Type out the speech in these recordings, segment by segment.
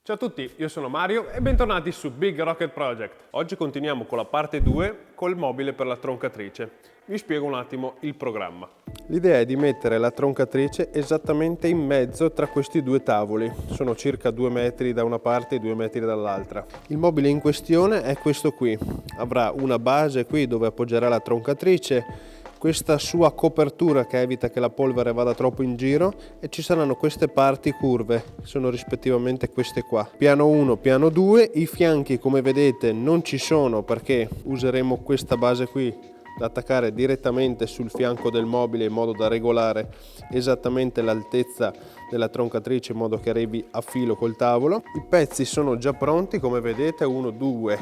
Ciao a tutti, io sono Mario e bentornati su Big Rocket Project. Oggi continuiamo con la parte 2 col mobile per la troncatrice. Vi spiego un attimo il programma. L'idea è di mettere la troncatrice esattamente in mezzo tra questi due tavoli. Sono circa 2 metri da una parte e 2 metri dall'altra. Il mobile in questione è questo qui. Avrà una base qui dove appoggerà la troncatrice, questa sua copertura che evita che la polvere vada troppo in giro, e ci saranno queste parti curve, sono rispettivamente queste qua. Piano 1, piano 2, i fianchi come vedete non ci sono perché useremo questa base qui da attaccare direttamente sul fianco del mobile in modo da regolare esattamente l'altezza della troncatrice in modo che arrivi a filo col tavolo. I pezzi sono già pronti come vedete, 1, 2,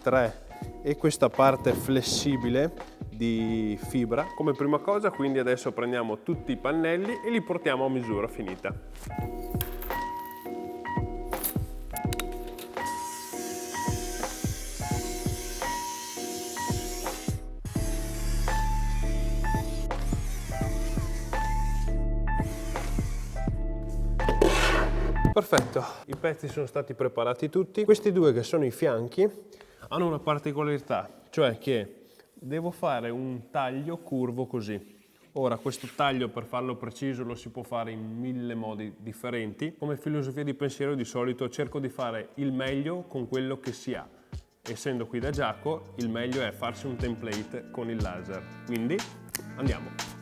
3 e questa parte flessibile di fibra come prima cosa. Quindi adesso prendiamo tutti i pannelli e li portiamo a misura finita. Perfetto, i pezzi sono stati preparati tutti. Questi due che sono i fianchi hanno una particolarità, cioè che devo fare un taglio curvo così. Ora, questo taglio, per farlo preciso, lo si può fare in 1000 modi differenti. Come filosofia di pensiero di solito cerco di fare il meglio con quello che si ha. Essendo qui da Giacomo, il meglio è farsi un template con il laser. Quindi andiamo.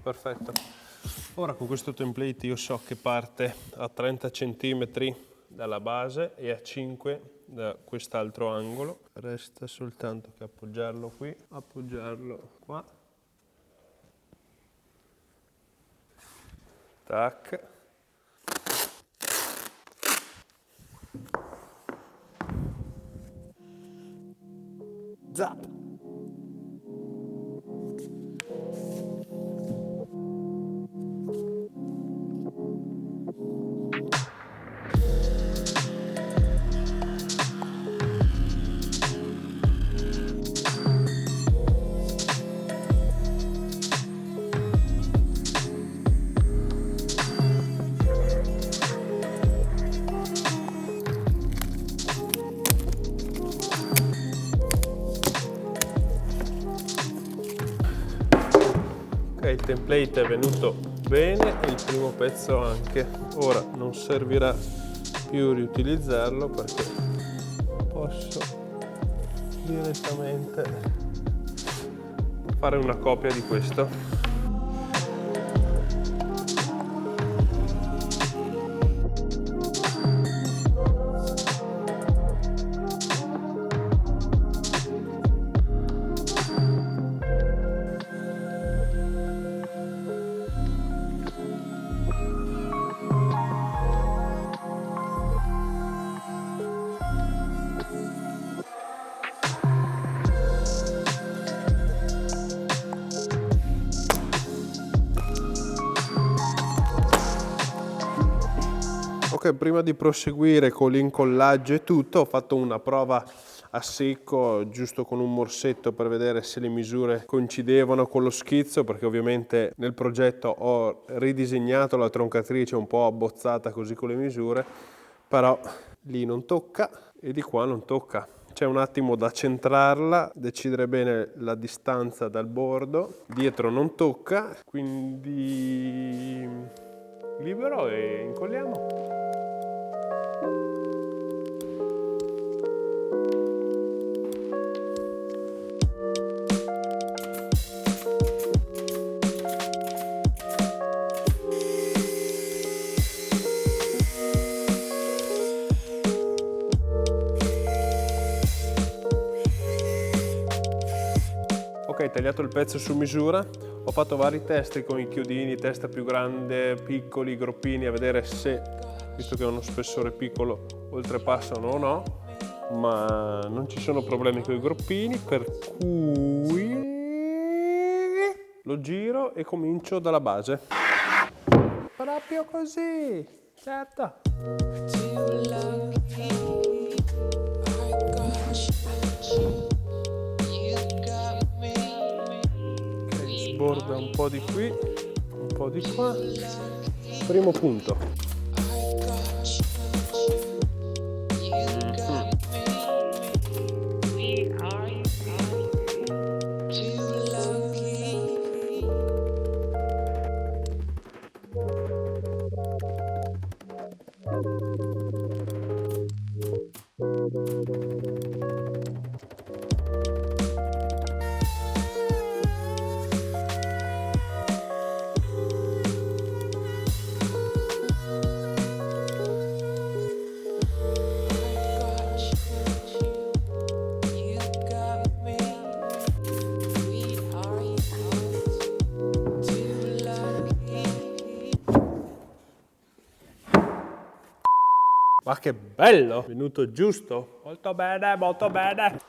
Perfetto. Ora con questo template io so che parte a 30 cm dalla base e a 5 da quest'altro angolo. Resta soltanto che appoggiarlo qui, appoggiarlo qua. Tac. Zap. Il template è venuto bene e il primo pezzo anche. Ora non servirà più riutilizzarlo perché posso direttamente fare una copia di questo. Ok, prima di proseguire con l'incollaggio e tutto, ho fatto una prova a secco, giusto con un morsetto per vedere se le misure coincidevano con lo schizzo, perché ovviamente nel progetto ho ridisegnato la troncatrice un po' abbozzata così con le misure, però lì non tocca e di qua non tocca. C'è un attimo da centrarla, decidere bene la distanza dal bordo, dietro non tocca, quindi libero e incolliamo. Ok, tagliato il pezzo su misura, ho fatto vari test con i chiodini, testa più grande, piccoli, groppini, a vedere se, visto che ho uno spessore piccolo, oltrepassano o no, ma non ci sono problemi con i groppini, per cui lo giro e comincio dalla base. Proprio così, certo. Sborda un po' di qui, un po' di qua. Primo punto. Ma che bello! Venuto giusto? Molto bene, molto bene!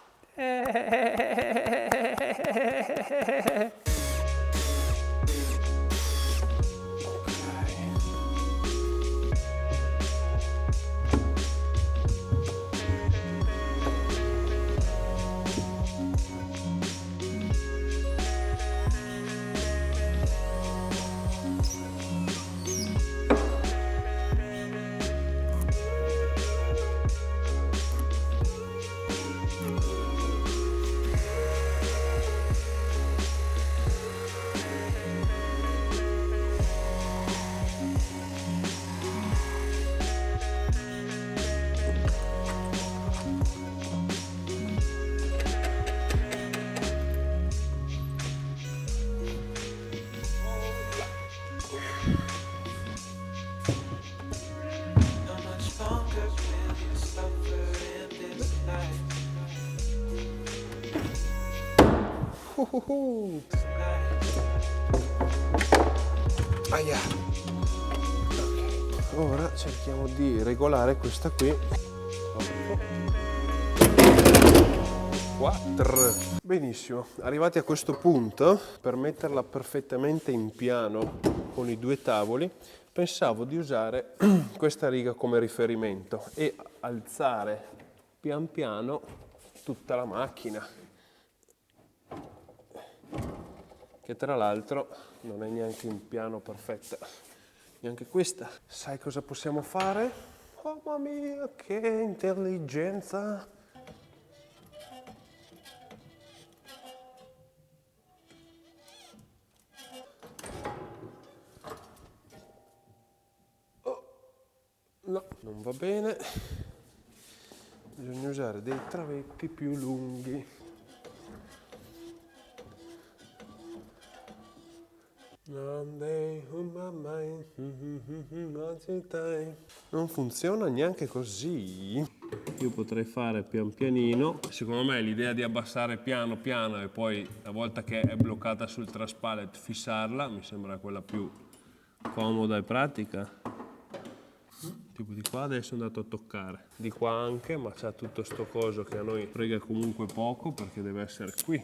Aia. Okay. Ora cerchiamo di regolare questa qui. 4. Benissimo, arrivati a questo punto, per metterla perfettamente in piano con i due tavoli, pensavo di usare questa riga come riferimento e alzare pian piano tutta la macchina, che tra l'altro non è neanche in piano perfetta, neanche questa. Sai cosa possiamo fare? Oh mamma mia, che intelligenza! Oh, no, non va bene. Bisogna usare dei travetti più lunghi. Non funziona neanche così. Io potrei fare pian pianino. Secondo me l'idea di abbassare piano piano e poi una volta che è bloccata sul traspalet fissarla mi sembra quella più comoda e pratica. Tipo di qua adesso è andato a toccare, di qua anche, ma c'ha tutto sto coso che a noi frega comunque poco perché deve essere qui.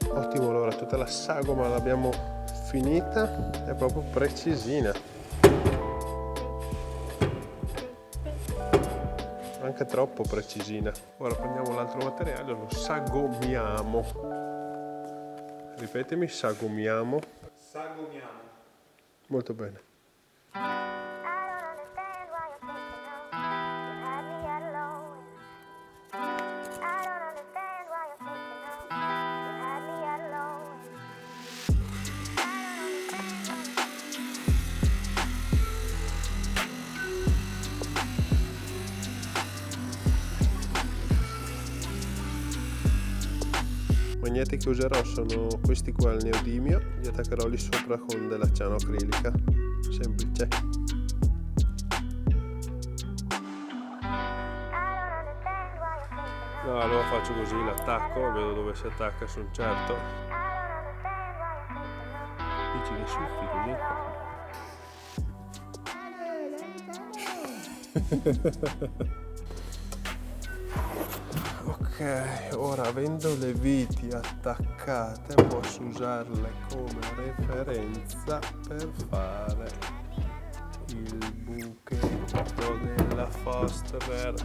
Ottimo, allora tutta la sagoma l'abbiamo finita, è proprio precisina, anche troppo precisina. Ora prendiamo l'altro materiale, lo sagomiamo. Ripetemi, sagomiamo. Sagomiamo. Molto bene. magneti che userò sono questi qua, il neodimio, li attaccherò lì sopra con dell'acciano acrilica, semplice. No, allora faccio così, l'attacco, vedo dove si attacca, sono certo. Dici che suffi così? Ok, ora avendo le viti attaccate posso usarle come referenza per fare il buchetto della Foster.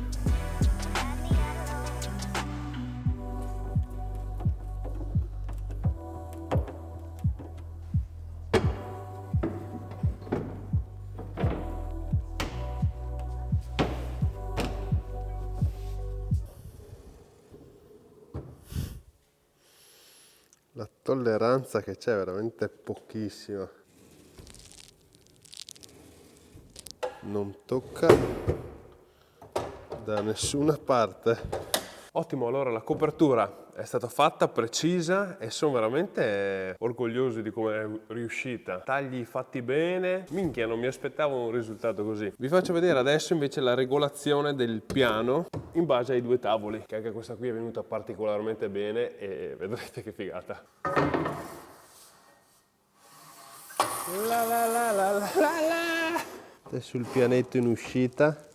La tolleranza che c'è è veramente pochissima. Non tocca da nessuna parte. Ottimo, allora la copertura è stata fatta, precisa, e sono veramente orgoglioso di come è riuscita. Tagli fatti bene, minchia, non mi aspettavo un risultato così. Vi faccio vedere adesso invece la regolazione del piano in base ai due tavoli, che anche questa qui è venuta particolarmente bene e vedrete che figata. La la la la la la. Sul pianetto in uscita.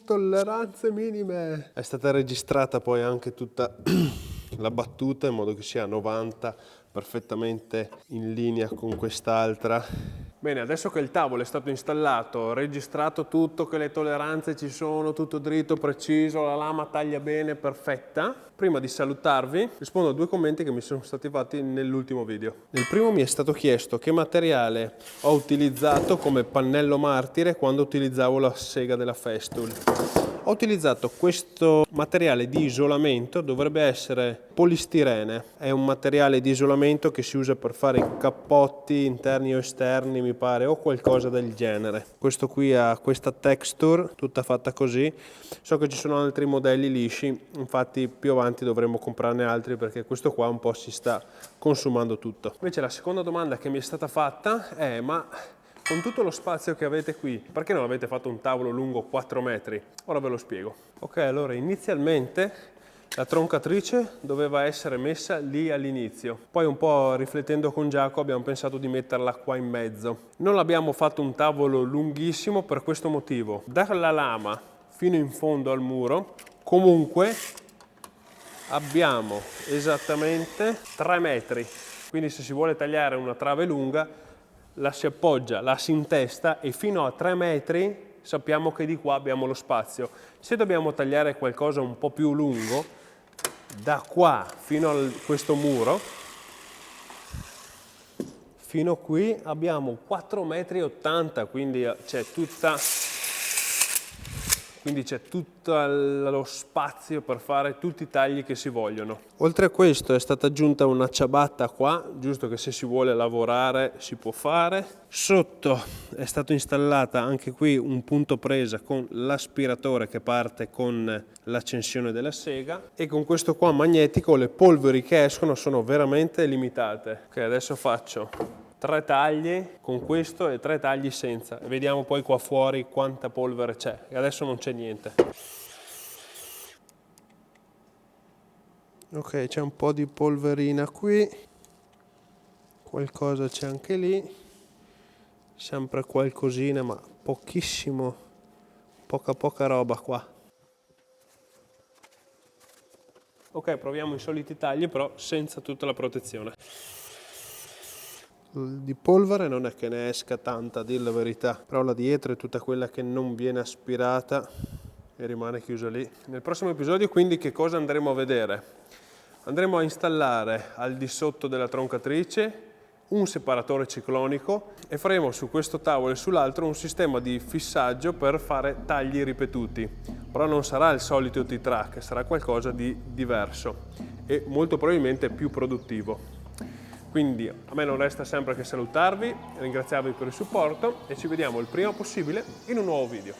Tolleranze minime. È stata registrata poi anche tutta la battuta in modo che sia 90, perfettamente in linea con quest'altra. Bene, adesso che il tavolo è stato installato, registrato tutto, che le tolleranze ci sono, tutto dritto, preciso, la lama taglia bene, perfetta. Prima di salutarvi rispondo a due commenti che mi sono stati fatti nell'ultimo video. Nel primo mi è stato chiesto che materiale ho utilizzato come pannello martire quando utilizzavo la sega della Festool. Ho utilizzato questo materiale di isolamento, dovrebbe essere polistirene, è un materiale di isolamento che si usa per fare i cappotti interni o esterni, mi pare, o qualcosa del genere. Questo qui ha questa texture, tutta fatta così. So che ci sono altri modelli lisci, infatti più avanti dovremo comprarne altri perché questo qua un po' si sta consumando tutto. Invece la seconda domanda che mi è stata fatta è: ma con tutto lo spazio che avete qui, perché non avete fatto un tavolo lungo 4 metri? Ora ve lo spiego. Ok, allora inizialmente la troncatrice doveva essere messa lì all'inizio. Poi un po' riflettendo con Giacomo abbiamo pensato di metterla qua in mezzo. Non abbiamo fatto un tavolo lunghissimo per questo motivo. Dalla lama fino in fondo al muro, comunque abbiamo esattamente 3 metri. Quindi se si vuole tagliare una trave lunga, la si appoggia, la si intesta e fino a 3 metri sappiamo che di qua abbiamo lo spazio. Se dobbiamo tagliare qualcosa un po' più lungo, da qua fino a questo muro, fino qui abbiamo 4,80 m, quindi c'è tutto lo spazio per fare tutti i tagli che si vogliono. Oltre a questo è stata aggiunta una ciabatta qua, giusto che se si vuole lavorare si può fare. Sotto è stato installata anche qui un punto presa con l'aspiratore che parte con l'accensione della sega, e con questo qua magnetico le polveri che escono sono veramente limitate. Ok, adesso faccio 3 tagli con questo e 3 tagli senza, e vediamo poi qua fuori quanta polvere c'è, e adesso non c'è niente. Ok, c'è un po' di polverina qui, qualcosa c'è anche lì, sempre qualcosina ma pochissimo, poca roba qua. Ok, proviamo i soliti tagli però senza tutta la protezione. Di polvere non è che ne esca tanta, a dir la verità, però là dietro è tutta quella che non viene aspirata e rimane chiusa lì. Nel prossimo episodio quindi che cosa andremo a vedere? Andremo a installare al di sotto della troncatrice un separatore ciclonico e faremo su questo tavolo e sull'altro un sistema di fissaggio per fare tagli ripetuti. Però non sarà il solito T-Track, sarà qualcosa di diverso e molto probabilmente più produttivo. Quindi a me non resta sempre che salutarvi, ringraziarvi per il supporto e ci vediamo il prima possibile in un nuovo video.